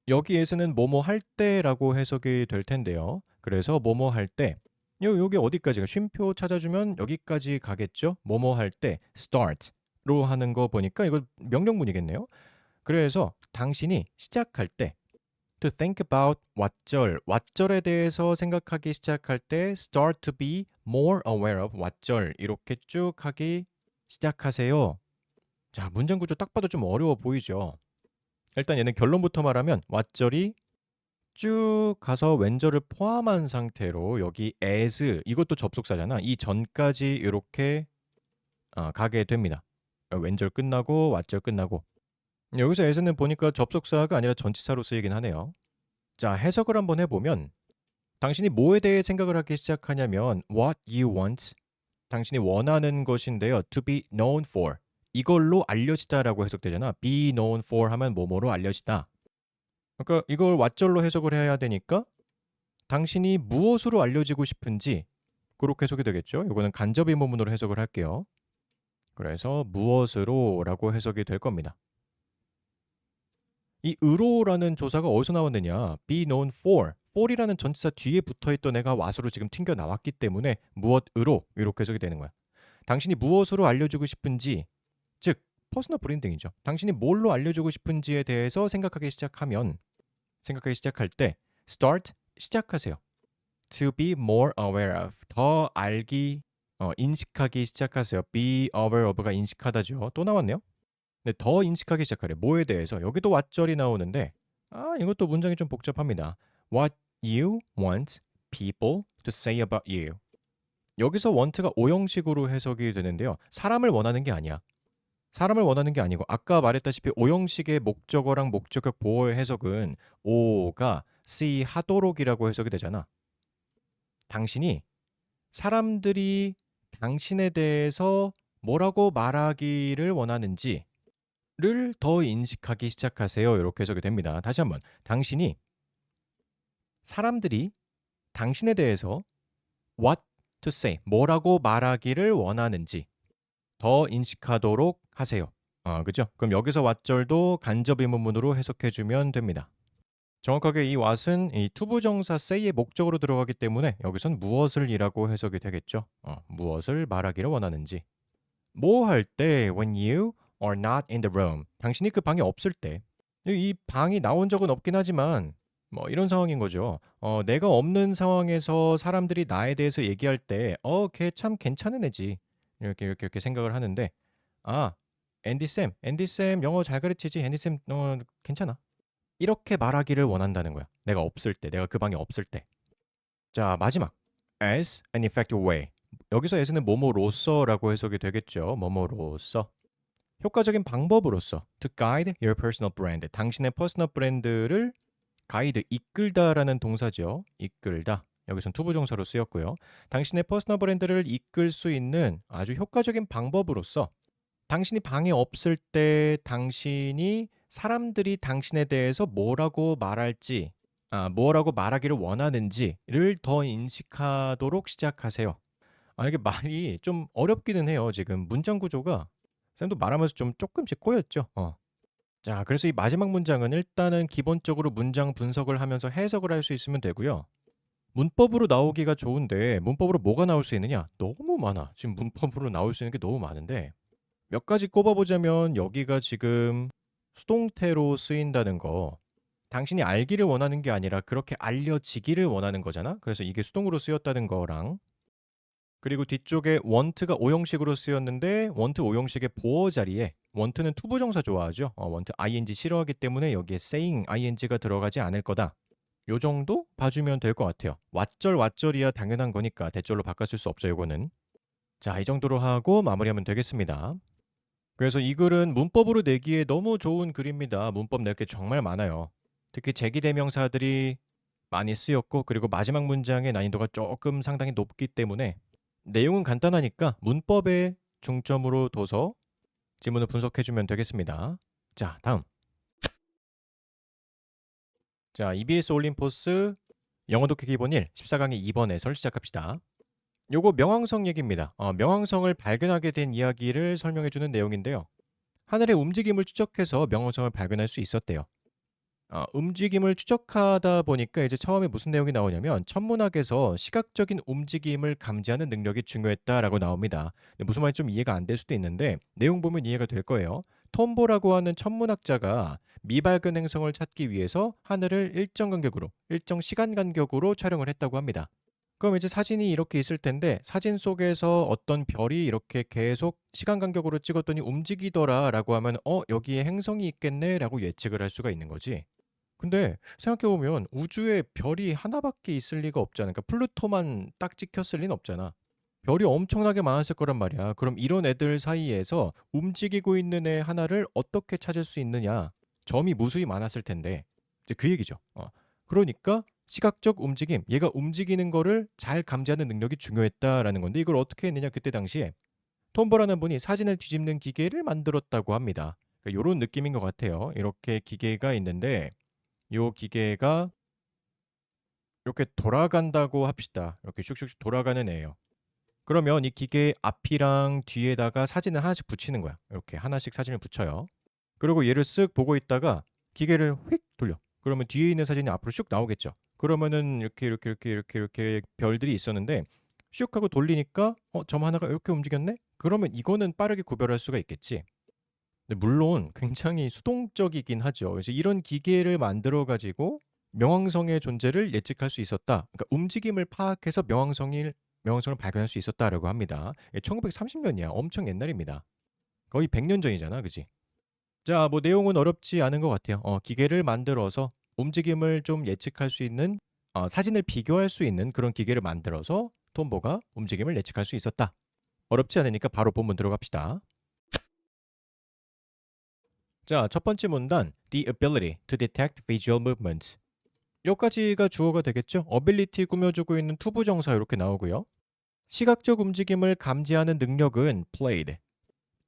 여기에서는 뭐뭐 할 때라고 해석이 될 텐데요. 그래서 뭐뭐 할 때 여기 어디까지가 쉼표 찾아주면 여기까지 가겠죠. 뭐뭐 할 때 start로 하는 거 보니까 이거 명령문이겠네요. 그래서 당신이 시작할 때 to think about 왓절에 대해서 생각하기 시작할 때 start to be more aware of 왓절 이렇게 쭉 하기 시작하세요. 자, 문장 구조 딱 봐도 좀 어려워 보이죠. 일단 얘는 결론부터 말하면 왓절이 쭉 가서 웬절을 포함한 상태로 여기 as 이것도 접속사잖아. 이 전까지 이렇게 가게 됩니다. 웬절 끝나고 왓절 끝나고 여기서 as는 보니까 접속사가 아니라 전치사로 쓰이긴 하네요. 자, 해석을 한번 해보면 당신이 뭐에 대해 생각을 하기 시작하냐면 what you want, 당신이 원하는 것인데요. to be known for, 이걸로 알려지다라고 해석되잖아. be known for 하면 뭐뭐로 알려지다. 그러니까 이걸 왓절로 해석을 해야 되니까 당신이 무엇으로 알려지고 싶은지 그렇게 해석이 되겠죠. 이거는 간접 의문문으로 해석을 할게요. 그래서 무엇으로 라고 해석이 될 겁니다. 이 으로라는 조사가 어디서 나왔느냐? be known for이라는 전치사 뒤에 붙어있던 애가 what으로 지금 튕겨 나왔기 때문에 무엇으로 이렇게 해석이 되는 거야. 당신이 무엇으로 알려주고 싶은지 즉 퍼스널 브랜딩이죠. 당신이 뭘로 알려주고 싶은지에 대해서 생각하기 시작할 때 start 시작하세요. To be more aware of 더 알기 인식하기 시작하세요. be aware of가 인식하다죠. 또 나왔네요. 네, 더 인식하기 시작하래. 뭐에 대해서 여기도 what절이 나오는데 이것도 문장이 좀 복잡합니다. What you want people to say about you. 여기서 want가 오형식으로 해석이 되는데요. 사람을 원하는 게 아니야. 사람을 원하는 게 아니고 아까 말했다시피 오형식의 목적어랑 목적격 보어의 해석은 오가 see 하도록이라고 해석이 되잖아. 당신이 사람들이 당신에 대해서 뭐라고 말하기를 원하는지를 더 인식하기 시작하세요. 이렇게 해석이 됩니다. 다시 한번. 당신이 사람들이 당신에 대해서 what to say, 뭐라고 말하기를 원하는지 더 인식하도록 하세요. 그죠? 그럼 여기서 what절도 간접 의문문으로 해석해주면 됩니다. 정확하게 이 what은 이 투부정사 say의 목적으로 들어가기 때문에 여기선 무엇을 이라고 해석이 되겠죠. 무엇을 말하기를 원하는지. 뭐 할 때 when you are not in the room. 당신이 그 방에 없을 때. 이 방이 나온 적은 없긴 하지만 뭐 이런 상황인 거죠. 내가 없는 상황에서 사람들이 나에 대해서 얘기할 때 걔 참 괜찮은 애지. 이렇게 생각을 하는데 앤디 쌤 영어 잘 가르치지. 앤디 쌤 괜찮아. 이렇게 말하기를 원한다는 거야. 내가 없을 때, 내가 그 방에 없을 때. 자, 마지막. as an effective way. 여기서 as는 뭐뭐로서라고 해석이 되겠죠. 뭐뭐로서. 효과적인 방법으로서 to guide your personal brand. 당신의 퍼스널 브랜드를 가이드, 이끌다라는 동사죠. 이끌다. 여기선 투부정사로 쓰였고요. 당신의 퍼스널 브랜드를 이끌 수 있는 아주 효과적인 방법으로서 당신이 방에 없을 때 당신이 사람들이 당신에 대해서 뭐라고 말할지, 뭐라고 말하기를 원하는지를 더 인식하도록 시작하세요. 이게 말이 좀 어렵기는 해요. 지금 문장 구조가 쌤도 말하면서 좀 조금씩 꼬였죠. 자, 그래서 이 마지막 문장은 일단은 기본적으로 문장 분석을 하면서 해석을 할 수 있으면 되고요. 문법으로 나오기가 좋은데 문법으로 뭐가 나올 수 있느냐? 너무 많아. 지금 문법으로 나올 수 있는 게 너무 많은데 몇 가지 꼽아보자면 여기가 지금 수동태로 쓰인다는 거. 당신이 알기를 원하는 게 아니라 그렇게 알려지기를 원하는 거잖아. 그래서 이게 수동으로 쓰였다는 거랑 그리고 뒤쪽에 want가 오형식으로 쓰였는데 want 오형식의 보어 자리에 want는 투부정사 좋아하죠. want ing 싫어하기 때문에 여기에 saying ing가 들어가지 않을 거다. 요 정도 봐주면 될 것 같아요. 왓절이야 당연한 거니까 대절로 바꿔쓸 수 없죠. 이거는. 자, 이 정도로 하고 마무리하면 되겠습니다. 그래서 이 글은 문법으로 내기에 너무 좋은 글입니다. 문법 낼 게 정말 많아요. 특히 제기대명사들이 많이 쓰였고 그리고 마지막 문장의 난이도가 조금 상당히 높기 때문에 내용은 간단하니까 문법에 중점으로 둬서 지문을 분석해주면 되겠습니다. 자, 다음. 자, EBS 올림포스 영어 독해 기본 1, 14강의 2번 해설 시작합시다. 요거 명왕성 얘기입니다. 명왕성을 발견하게 된 이야기를 설명해주는 내용인데요. 하늘의 움직임을 추적해서 명왕성을 발견할 수 있었대요. 움직임을 추적하다 보니까 이제 처음에 무슨 내용이 나오냐면 천문학에서 시각적인 움직임을 감지하는 능력이 중요했다라고 나옵니다. 근데 무슨 말인지 좀 이해가 안 될 수도 있는데 내용 보면 이해가 될 거예요. 톰보라고 하는 천문학자가 미발견 행성을 찾기 위해서 하늘을 일정 시간 간격으로 촬영을 했다고 합니다. 그럼 이제 사진이 이렇게 있을 텐데 사진 속에서 어떤 별이 이렇게 계속 시간 간격으로 찍었더니 움직이더라라고 하면 여기에 행성이 있겠네 라고 예측을 할 수가 있는 거지. 근데 생각해보면 우주에 별이 하나밖에 있을 리가 없잖아. 그러니까 플루토만 딱 찍혔을 리는 없잖아. 별이 엄청나게 많았을 거란 말이야. 그럼 이런 애들 사이에서 움직이고 있는 애 하나를 어떻게 찾을 수 있느냐. 점이 무수히 많았을 텐데 이제 그 얘기죠. 그러니까 시각적 움직임, 얘가 움직이는 거를 잘 감지하는 능력이 중요했다라는 건데 이걸 어떻게 했느냐. 그때 당시에 톰보라는 분이 사진을 뒤집는 기계를 만들었다고 합니다. 그러니까 이런 느낌인 것 같아요. 이렇게 기계가 있는데 요 기계가 이렇게 돌아간다고 합시다. 이렇게 슉슉슉 돌아가는 애예요. 그러면 이 기계 앞이랑 뒤에다가 사진을 하나씩 붙이는 거야. 이렇게 하나씩 사진을 붙여요. 그리고 얘를 쓱 보고 있다가 기계를 휙 돌려. 그러면 뒤에 있는 사진이 앞으로 슉 나오겠죠. 그러면은 이렇게 별들이 있었는데 슉 하고 돌리니까 점 하나가 이렇게 움직였네? 그러면 이거는 빠르게 구별할 수가 있겠지. 네, 물론 굉장히 수동적이긴 하죠. 그래서 이런 기계를 만들어 가지고 명왕성의 존재를 예측할 수 있었다. 그러니까 움직임을 파악해서 명왕성을 발견할 수 있었다라고 합니다. 1930년이야. 엄청 옛날입니다. 거의 100년 전이잖아. 그지? 자, 뭐 내용은 어렵지 않은 것 같아요. 기계를 만들어서 움직임을 좀 예측할 수 있는 사진을 비교할 수 있는 그런 기계를 만들어서 톰보가 움직임을 예측할 수 있었다. 어렵지 않으니까 바로 본문 들어갑시다. 자, 첫 번째 문단 The ability to detect visual movements. 여기까지가 주어가 되겠죠. ability 꾸며주고 있는 투부정사 이렇게 나오고요. 시각적 움직임을 감지하는 능력은 played.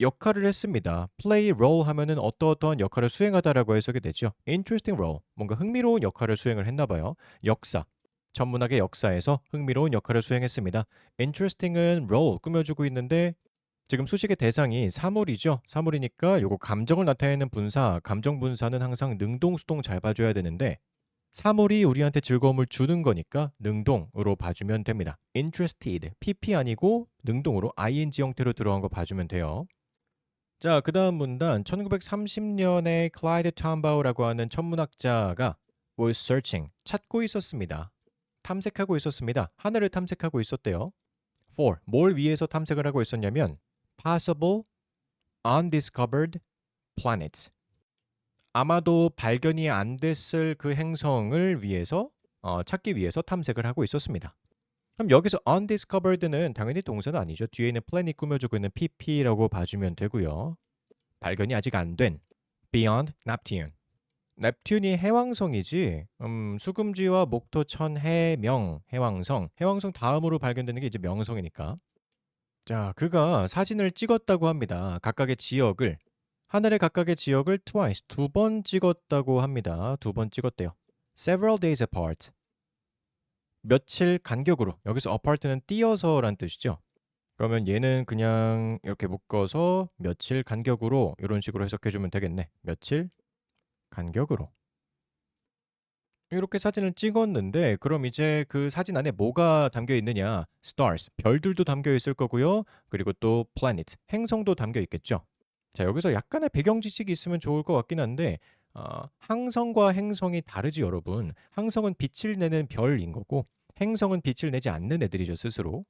역할을 했습니다. play role 하면은 어떠어떠한 역할을 수행하다라고 해석이 되죠. interesting role. 뭔가 흥미로운 역할을 수행을 했나 봐요. 역사. 천문학의 역사에서 흥미로운 역할을 수행했습니다. interesting은 role 꾸며주고 있는데 지금 수식의 대상이 사물이죠. 사물이니까 요거 감정을 나타내는 분사, 감정 분사는 항상 능동, 수동 잘 봐줘야 되는데 사물이 우리한테 즐거움을 주는 거니까 능동으로 봐주면 됩니다. interested, pp 아니고 능동으로 ing 형태로 들어간 거 봐주면 돼요. 자, 그 다음 문단 1930년에 클라이드 톰바우라고 하는 천문학자가 was searching, 찾고 있었습니다. 탐색하고 있었습니다. 하늘을 탐색하고 있었대요. for, 뭘 위해서 탐색을 하고 있었냐면 possible undiscovered planets. 아마도 발견이 안 됐을 그 행성을 위해서 찾기 위해서 탐색을 하고 있었습니다. 그럼 여기서 undiscovered는 당연히 동사는 아니죠. 뒤에 있는 planet 꾸며주고 있는 pp라고 봐주면 되고요. 발견이 아직 안 된 beyond Neptune. 넵튠이 해왕성이지. 수금지와 목토 천 해명 해왕성. 해왕성 다음으로 발견되는 게 이제 명성이니까. 자, 그가 사진을 찍었다고 합니다. 각각의 지역을 하늘의 각각의 지역을 twice 두 번 찍었다고 합니다. 두 번 찍었대요. Several days apart. 며칠 간격으로. 여기서 apart는 띄어서란 뜻이죠. 그러면 얘는 그냥 이렇게 묶어서 며칠 간격으로 이런 식으로 해석해 주면 되겠네. 며칠 간격으로. 이렇게 사진을 찍었는데 그럼 이제 그 사진 안에 뭐가 담겨 있느냐? stars, 별들도 담겨 있을 거고요. 그리고 또 planet, 행성도 담겨 있겠죠. 자, 여기서 약간의 배경 지식이 있으면 좋을 것 같긴 한데 항성과 행성이 다르지 여러분. 항성은 빛을 내는 별인 거고 행성은 빛을 내지 않는 애들이죠 스스로.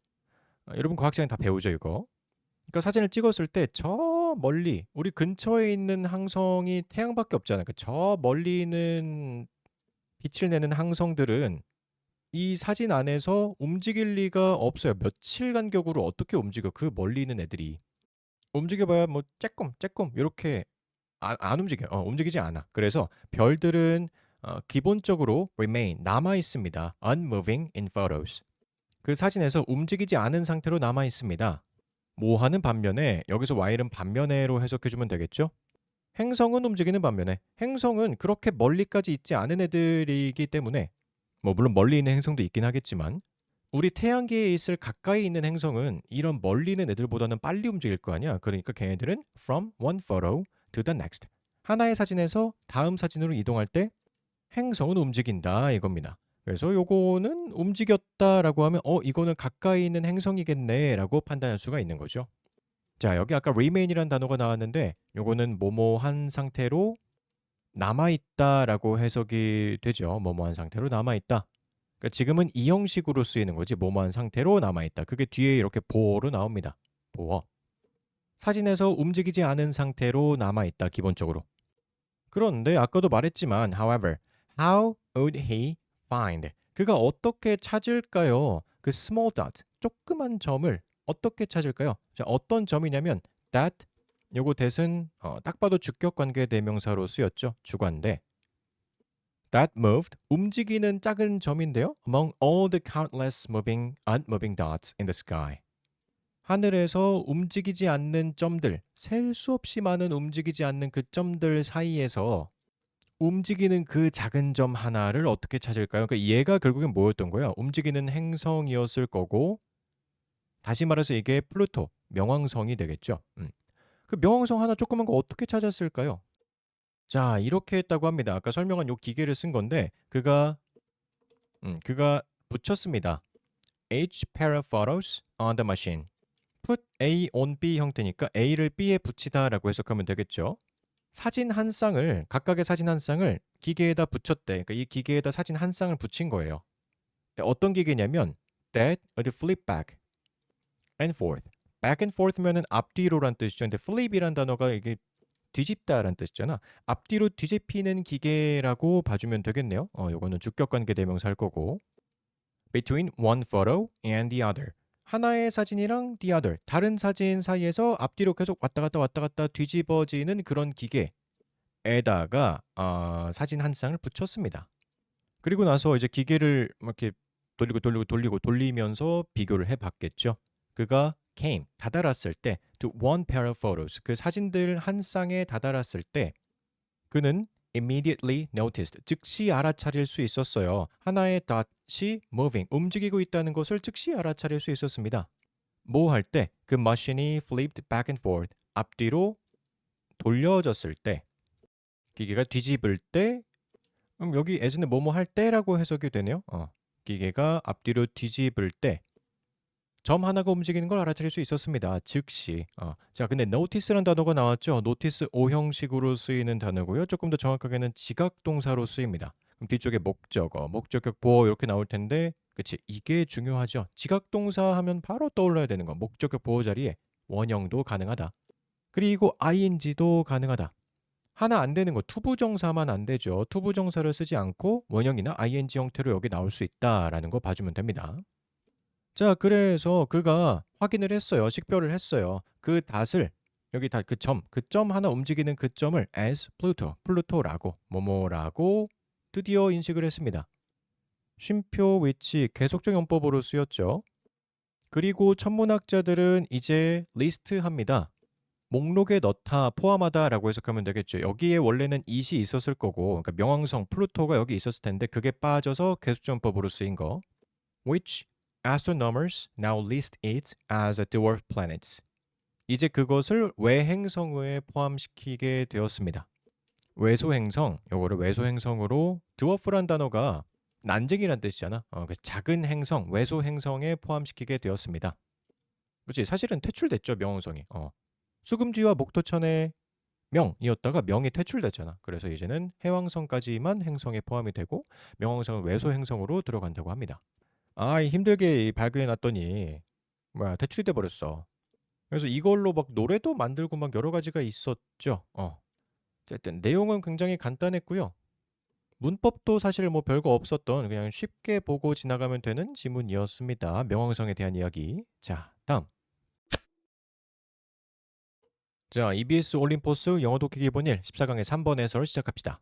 여러분 과학시간에 다 배우죠 이거. 그러니까 사진을 찍었을 때 저 멀리 우리 근처에 있는 항성이 태양밖에 없잖아요. 저 멀리 있는 빛을 내는 항성들은 이 사진 안에서 움직일 리가 없어요. 며칠 간격으로 어떻게 움직여? 그 멀리 있는 애들이. 움직여봐야 뭐 쬐끔 이렇게 안 움직여. 움직이지 않아. 그래서 별들은 기본적으로 remain 남아 있습니다. unmoving in photos. 그 사진에서 움직이지 않은 상태로 남아 있습니다. 뭐 하는 반면에 여기서 while은 반면에로 해석해주면 되겠죠? 행성은 움직이는 반면에 행성은 그렇게 멀리까지 있지 않은 애들이기 때문에 뭐 물론 멀리 있는 행성도 있긴 하겠지만 우리 태양계에 있을 가까이 있는 행성은 이런 멀리 있는 애들보다는 빨리 움직일 거 아니야. 그러니까 걔네들은 from one photo to the next. 하나의 사진에서 다음 사진으로 이동할 때 행성은 움직인다 이겁니다. 그래서 요거는 움직였다라고 하면 이거는 가까이 있는 행성이겠네라고 판단할 수가 있는 거죠. 자, 여기 아까 remain이라는 단어가 나왔는데 요거는 뭐뭐한 상태로 남아있다라고 해석이 되죠. 뭐뭐한 상태로 남아있다. 그러니까 지금은 이 형식으로 쓰이는 거지. 뭐뭐한 상태로 남아있다. 그게 뒤에 이렇게 보어로 나옵니다. 보어. 사진에서 움직이지 않은 상태로 남아있다. 기본적으로. 그런데 아까도 말했지만 however, how would he find? 그가 어떻게 찾을까요? 그 small dot, 조그만 점을 어떻게 찾을까요? 자, 어떤 점이냐면 that 요거 that은 딱 봐도 주격 관계 대명사로 쓰였죠. 주관대. That moved 움직이는 작은 점인데요. Among all the countless moving, unmoving dots in the sky. 하늘에서 움직이지 않는 점들, 셀 수 없이 많은 움직이지 않는 그 점들 사이에서 움직이는 그 작은 점 하나를 어떻게 찾을까요? 그러니까 얘가 결국엔 뭐였던 거예요? 움직이는 행성이었을 거고 다시 말해서 이게 플루토, 명왕성이 되겠죠. 그 명왕성 하나 조그만 거 어떻게 찾았을까요? 자, 이렇게 했다고 합니다. 아까 설명한 요 기계를 쓴 건데 그가 붙였습니다. H para photos on the machine. put A on B 형태니까 A를 B에 붙이다라고 해석하면 되겠죠. 사진 한 쌍을 각각의 사진 한 쌍을 기계에다 붙였대. 그러니까 이 기계에다 사진 한 쌍을 붙인 거예요. 어떤 기계냐면 that would flip back and forth. back and forth면은 앞뒤로란 뜻이죠. 근데 flip이란 단어가 이게 뒤집다라는 뜻이잖아. 앞뒤로 뒤집히는 기계라고 봐주면 되겠네요. 요거는 주격 관계 대명사 할 거고. between one photo and the other. 하나의 사진이랑 the other, 다른 사진 사이에서 앞뒤로 계속 왔다 갔다 왔다 갔다 뒤집어지는 그런 기계에다가 사진 한 쌍을 붙였습니다. 그리고 나서 이제 기계를 막 이렇게 돌리면서 비교를 해봤겠죠. 그가 came, 다다랐을 때 to one pair of photos, 그 사진들 한 쌍에 다다랐을 때 그는 immediately noticed, 즉시 알아차릴 수 있었어요. 하나의 dot이 moving, 움직이고 있다는 것을 즉시 알아차릴 수 있었습니다. 뭐 할 때? 그 machine이 flipped back and forth, 앞뒤로 돌려졌을 때, 기계가 뒤집을 때, 여기 as는 뭐뭐 할 때라고 해석이 되네요. 기계가 앞뒤로 뒤집을 때 점 하나가 움직이는 걸 알아차릴 수 있었습니다. 즉시. 자, 근데 notice라는 단어가 나왔죠. notice O 형식으로 쓰이는 단어고요. 조금 더 정확하게는 지각 동사로 쓰입니다. 그럼 뒤쪽에 목적어, 목적격 보어 이렇게 나올 텐데, 그치? 이게 중요하죠. 지각 동사 하면 바로 떠올라야 되는 거. 목적격 보어 자리에 원형도 가능하다. 그리고 ing도 가능하다. 하나 안 되는 거, 투부정사만 안 되죠. 투부정사를 쓰지 않고 원형이나 ing 형태로 여기 나올 수 있다라는 거 봐주면 됩니다. 자, 그래서 그가 확인을 했어요. 식별을 했어요. 그 닷을 여기 닷 그 점 하나 움직이는 그 점을 as Pluto, 플루토라고 뭐뭐라고 드디어 인식을 했습니다. 쉼표 위치 계속적 용법으로 쓰였죠. 그리고 천문학자들은 이제 리스트합니다. 목록에 넣다, 포함하다라고 해석하면 되겠죠. 여기에 원래는 it이 있었을 거고, 그러니까 명왕성 플루토가 여기 있었을 텐데 그게 빠져서 계속적 용법으로 쓰인 거. Which astronomers now list it as a dwarf planet. 이제 그것을 외행성에 포함시키게 되었습니다. 외소행성, 요거를 외소행성으로 dwarf란 단어가 난쟁이란 뜻이잖아. 그 작은 행성, 외소행성에 포함시키게 되었습니다. 그렇지, 사실은 퇴출됐죠, 명왕성이. 수금지와 목토천의 명이었다가 명이 퇴출됐잖아. 그래서 이제는 해왕성까지만 행성에 포함이 되고 명왕성은 외소행성으로 들어간다고 합니다. 힘들게 발견해 놨더니 퇴출이 돼 버렸어. 그래서 이걸로 막 노래도 만들고 막 여러 가지가 있었죠. 어쨌든 내용은 굉장히 간단했고요. 문법도 사실 뭐 별거 없었던 그냥 쉽게 보고 지나가면 되는 지문이었습니다. 명왕성에 대한 이야기. 자, 다음. 자, EBS 올림포스 영어 독해 기본 1 14강의 3번 해설 시작합시다.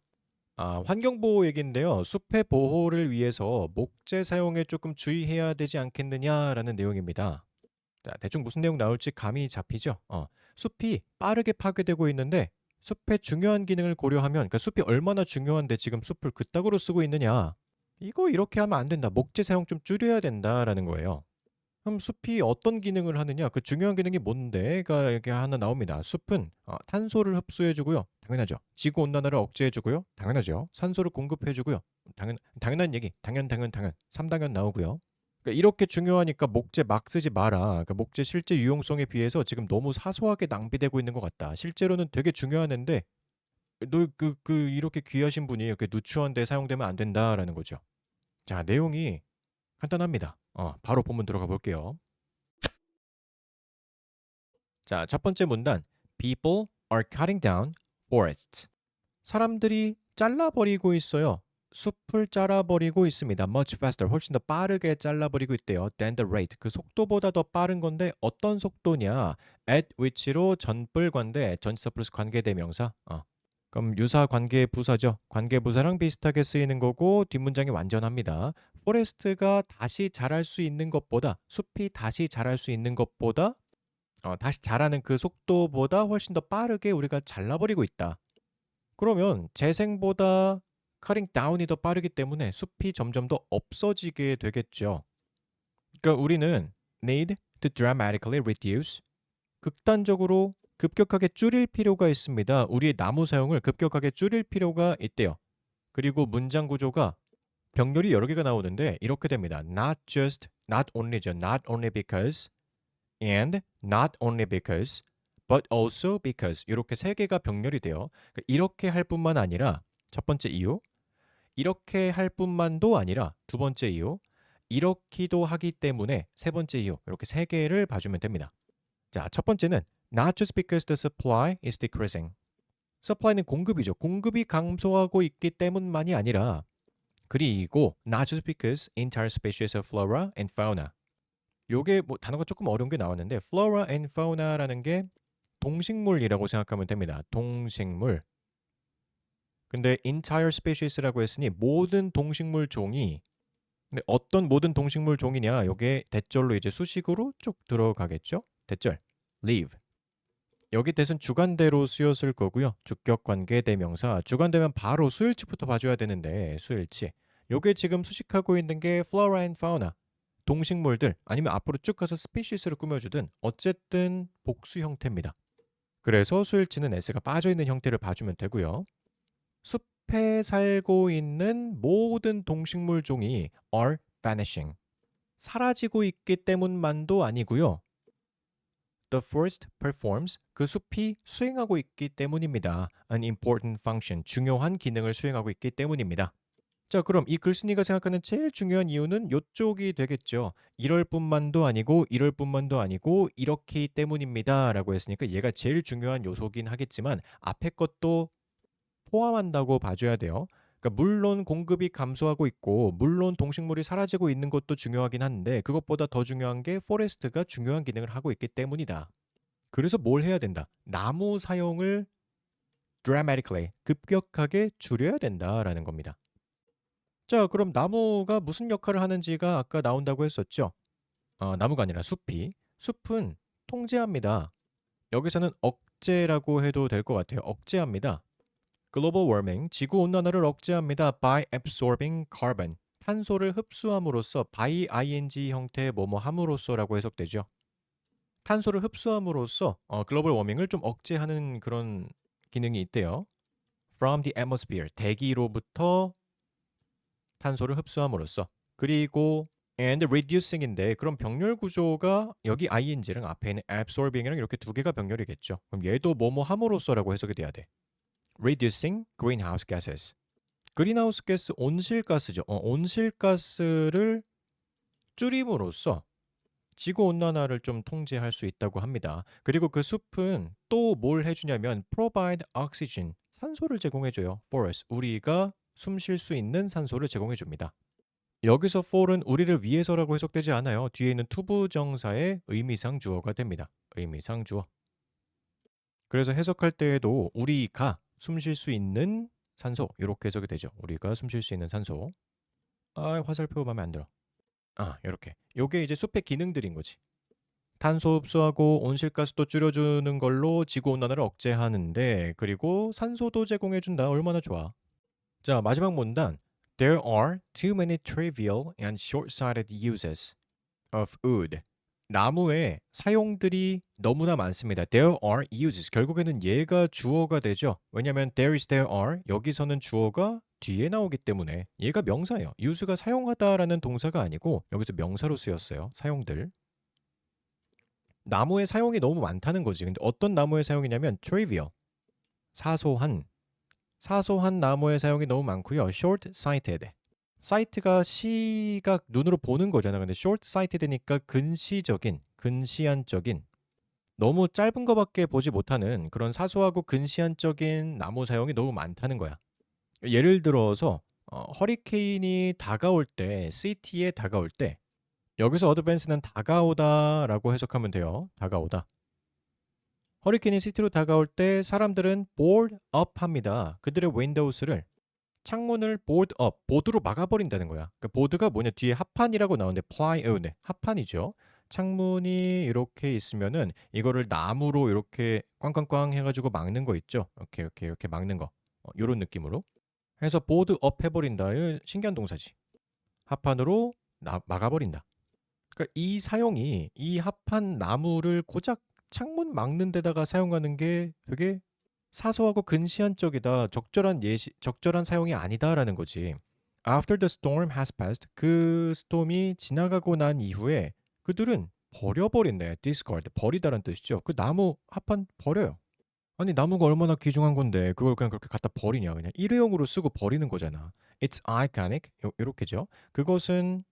환경보호 얘기인데요. 숲의 보호를 위해서 목재 사용에 조금 주의해야 되지 않겠느냐라는 내용입니다. 자, 대충 무슨 내용 나올지 감이 잡히죠? 숲이 빠르게 파괴되고 있는데 숲의 중요한 기능을 고려하면, 그러니까 숲이 얼마나 중요한데 지금 숲을 그따구로 쓰고 있느냐. 이거 이렇게 하면 안 된다. 목재 사용 좀 줄여야 된다라는 거예요. 그럼 숲이 어떤 기능을 하느냐? 그 중요한 기능이 뭔데가 이렇게 하나 나옵니다. 숲은 탄소를 흡수해주고요. 당연하죠. 지구 온난화를 억제해주고요. 당연하죠. 산소를 공급해주고요. 당연한 얘기. 당연. 3당연 나오고요. 그러니까 이렇게 중요하니까 목재 막 쓰지 마라. 그러니까 목재 실제 유용성에 비해서 지금 너무 사소하게 낭비되고 있는 것 같다. 실제로는 되게 중요한 앤데 너 이렇게 귀하신 분이 이렇게 누추한 데 사용되면 안 된다라는 거죠. 자, 내용이 간단합니다. 바로 본문 들어가 볼게요. 자, 첫 번째 문단. People are cutting down forests. 사람들이 잘라버리고 있어요. 숲을 잘라버리고 있습니다. Much faster, 훨씬 더 빠르게 잘라버리고 있대요. Than the rate, 그 속도보다 더 빠른 건데 어떤 속도냐? At which로 전뿔 관대, 전치사 플러스 관계대명사. 그럼 유사 관계 부사죠. 관계 부사랑 비슷하게 쓰이는 거고 뒷문장이 완전합니다. 포레스트가 다시 자랄 수 있는 것보다, 숲이 다시 자랄 수 있는 것보다 다시 자라는 그 속도보다 훨씬 더 빠르게 우리가 잘라버리고 있다. 그러면 재생보다 cutting down이 더 빠르기 때문에 숲이 점점 더 없어지게 되겠죠. 그러니까 우리는 need to dramatically reduce, 극단적으로 급격하게 줄일 필요가 있습니다. 우리의 나무 사용을 급격하게 줄일 필요가 있대요. 그리고 문장 구조가 병렬이 여러 개가 나오는데 이렇게 됩니다. Not only죠. Not only because and not only because, but also because 이렇게 세 개가 병렬이 돼요. 그러니까 이렇게 할 뿐만 아니라 첫 번째 이유, 이렇게 할 뿐만도 아니라 두 번째 이유, 이렇기도 하기 때문에 세 번째 이유 이렇게 세 개를 봐주면 됩니다. 자, 첫 번째는 not just because the supply is decreasing. supply는 공급이죠. 공급이 감소하고 있기 때문만이 아니라 그리고 not just because entire species of flora and fauna. 요게 뭐 단어가 조금 어려운 게 나왔는데 flora and fauna라는 게 동식물이라고 생각하면 됩니다. 동식물. 근데 entire species라고 했으니 모든 동식물 종이 근데 어떤 모든 동식물 종이냐? 요게 대절로 이제 수식으로 쭉 들어가겠죠? 대절 live. 여기 대은 주관대로 쓰였을 거고요. 주격 관계 대명사. 주관되면 바로 수일치부터 봐줘야 되는데 수일치. 요게 지금 수식하고 있는 게 flora and fauna. 동식물들 아니면 앞으로 쭉 가서 스피시스로 꾸며주든 어쨌든 복수 형태입니다. 그래서 수일치는 s가 빠져있는 형태를 봐주면 되고요. 숲에 살고 있는 모든 동식물 종이 are vanishing. 사라지고 있기 때문만도 아니고요. The forest performs 그 숲이 수행하고 있기 때문입니다. An important function 중요한 기능을 수행하고 있기 때문입니다. 자, 그럼 이 글쓴이가 생각하는 제일 중요한 이유는 요쪽이 되겠죠. 이럴 뿐만도 아니고 이럴 뿐만도 아니고 이렇기 때문입니다. 라고 했으니까 얘가 제일 중요한 요소긴 하겠지만 앞에 것도 포함한다고 봐줘야 돼요. 그러니까 물론 공급이 감소하고 있고 물론 동식물이 사라지고 있는 것도 중요하긴 한데 그것보다 더 중요한 게 포레스트가 중요한 기능을 하고 있기 때문이다. 그래서 뭘 해야 된다? 나무 사용을 dramatically, 급격하게 줄여야 된다라는 겁니다. 자, 그럼 나무가 무슨 역할을 하는지가 아까 나온다고 했었죠? 나무가 아니라 숲이. 숲은 통제합니다. 여기서는 억제라고 해도 될 것 같아요. 억제합니다. 글로벌 워밍, 지구온난화를 억제합니다. by absorbing carbon, 탄소를 흡수함으로써 by ing 형태의 뭐뭐 함으로써라고 해석되죠. 탄소를 흡수함으로써 글로벌 워밍을 좀 억제하는 그런 기능이 있대요. from the atmosphere, 대기로부터 탄소를 흡수함으로써. 그리고 and reducing인데 그럼 병렬 구조가 여기 ing랑 앞에 있는 absorbing이랑 이렇게 두 개가 병렬이겠죠. 그럼 얘도 뭐뭐 함으로써라고 해석이 돼야 돼. reducing greenhouse gases. 그린하우스 가스 온실가스죠. 온실가스를 줄임으로써 지구온난화를 좀 통제할 수 있다고 합니다. 그리고 그 숲은 또 뭘 해주냐면 provide oxygen, 산소를 제공해줘요. for us, 우리가 숨 쉴 수 있는 산소를 제공해줍니다. 여기서 for은 우리를 위해서라고 해석되지 않아요. 뒤에 있는 투부정사의 의미상 주어가 됩니다. 의미상 주어. 그래서 해석할 때에도 우리가 숨 쉴 수 있는 산소 이렇게 해석이 되죠. 우리가 숨 쉴 수 있는 산소. 화살표 마음에 안 들어. 이렇게. 요게 이제 숲의 기능들인 거지. 탄소 흡수하고 온실가스도 줄여주는 걸로 지구온난화를 억제하는데 그리고 산소도 제공해준다. 얼마나 좋아. 자, 마지막 문단. There are too many trivial and short-sighted uses of wood. 나무의 사용들이 너무나 많습니다. There are uses. 결국에는 얘가 주어가 되죠. 왜냐하면 there is, there are. 여기서는 주어가 뒤에 나오기 때문에 얘가 명사예요. use가 사용하다라는 동사가 아니고 여기서 명사로 쓰였어요. 사용들. 나무의 사용이 너무 많다는 거지. 근데 어떤 나무의 사용이냐면 trivial. 사소한 나무의 사용이 너무 많고요. short-sighted. sight가 시각, 눈으로 보는 거잖아. 근데 short-sighted니까 근시안적인 너무 짧은 거밖에 보지 못하는 그런 사소하고 근시안적인 나무 사용이 너무 많다는 거야. 예를 들어서 허리케인이 다가올 때, 시티에 다가올 때 여기서 어드밴스는 다가오다라고 해석하면 돼요. 다가오다. 허리케인이 시티로 다가올 때 사람들은 board up 합니다. 그들의 windows를 창문을 board up, 보드로 막아버린다는 거야. 그러니까 보드가 뭐냐? 뒤에 합판이라고 나오는데 plywood, 합판이죠. 창문이 이렇게 있으면은 이거를 나무로 이렇게 꽝꽝꽝 해가지고 막는 거 있죠. 이렇게 막는 거. 이런 느낌으로 해서 board up 해버린다. 이거 신기한 동사지. 합판으로 막아버린다. 그러니까 이 사용이 이 합판 나무를 고작 창문 막는 데다가 사용하는 게 되게 사소하고 근시안적이다. 적절한 사용이 아니다라는 거지. After the storm has passed, 그 스톰이 지나가고 난 이후에 그들은 버려버린다. discard. 버리다라는 뜻이죠. 그 나무 합판 버려요. 아니 나무가 얼마나 귀중한 건데 그걸 그냥 그렇게 갖다 버리냐. 그냥 일회용으로 쓰고 버리는 거잖아. It's iconic. 요렇게죠. 그것은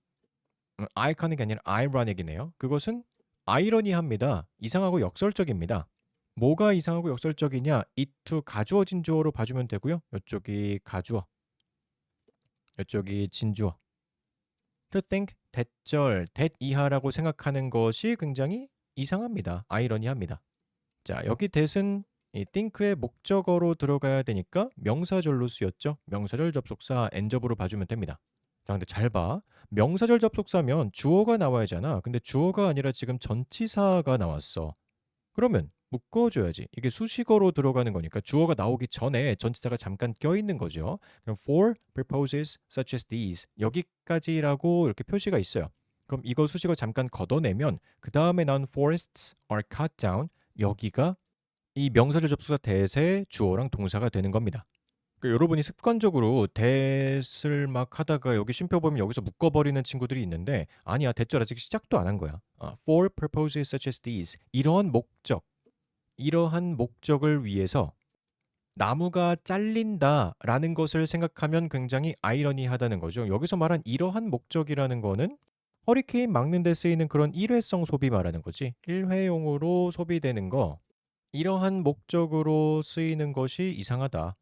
iconic이 아니라 ironic이네요. 그것은 아이러니합니다. 이상하고 역설적입니다. 뭐가 이상하고 역설적이냐? it to 가주어진 주어로 봐주면 되고요. 요쪽이 가주어, 요쪽이 진주어. to think 대절, that 이하라고 생각하는 것이 굉장히 이상합니다. 아이러니합니다. 자, 여기 that은 이 think의 목적어로 들어가야 되니까 명사절로 쓰였죠. 명사절 접속사 end업으로 봐주면 됩니다. 자, 근데 잘 봐. 명사절 접속사면 주어가 나와야 하잖아. 근데 주어가 아니라 지금 전치사가 나왔어. 그러면 묶어줘야지. 이게 수식어로 들어가는 거니까 주어가 나오기 전에 전치사가 잠깐 껴있는 거죠. 그럼 for purposes such as these 여기까지라고 이렇게 표시가 있어요. 그럼 이거 수식어 잠깐 걷어내면 그 다음에 나온 forests are cut down 여기가 이 명사절 접속사 that의 주어랑 동사가 되는 겁니다. 그러니까 여러분이 습관적으로 that을 막 하다가 여기 쉼표 보면 여기서 묶어버리는 친구들이 있는데 아니야, that절 아직 시작도 안 한 거야. For purposes such as these 이러한 목적을 위해서 나무가 잘린다라는 것을 생각하면 굉장히 아이러니하다는 거죠. 여기서 말한 이러한 목적이라는 거는 허리케인 막는 데 쓰이는 그런 일회성 소비 말하는 거지. 일회용으로 소비되는 거 이러한 목적으로 쓰이는 것이 이상하다.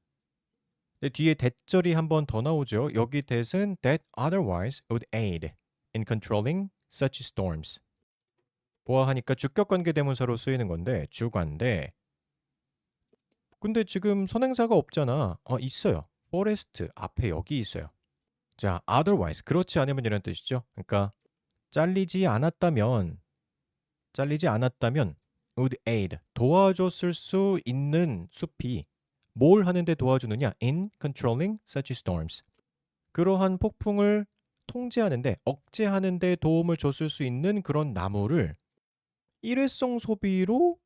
근데 뒤에 that절이 한 번 더 나오죠. 여기 that은 that otherwise would aid in controlling such storms. 보아하니까 주격관계 대문사로 쓰이는 건데 주관대. 근데 지금 선행사가 없잖아. 있어요. forest 앞에 여기 있어요. 자, otherwise 그렇지 않으면 이런 뜻이죠. 그러니까 잘리지 않았다면 would aid 도와줬을 수 있는 숲이 뭘 하는데 도와주느냐? in controlling such storms 그러한 폭풍을 통제하는데 억제하는데 도움을 줬을 수 있는 그런 나무를 일회성 소비로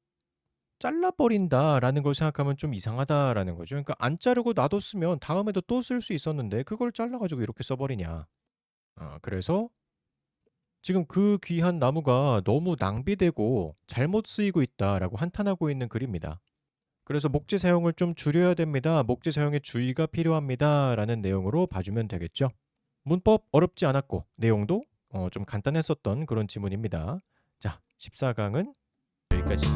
잘라버린다라는 걸 생각하면 좀 이상하다라는 거죠. 그러니까 안 자르고 놔뒀으면 다음에도 또 쓸 수 있었는데 그걸 잘라가지고 이렇게 써버리냐. 그래서 지금 그 귀한 나무가 너무 낭비되고 잘못 쓰이고 있다라고 한탄하고 있는 글입니다. 그래서 목재 사용을 좀 줄여야 됩니다. 목재 사용에 주의가 필요합니다. 라는 내용으로 봐주면 되겠죠. 문법 어렵지 않았고 내용도 좀 간단했었던 그런 지문입니다. 자, 14강은 여기까지.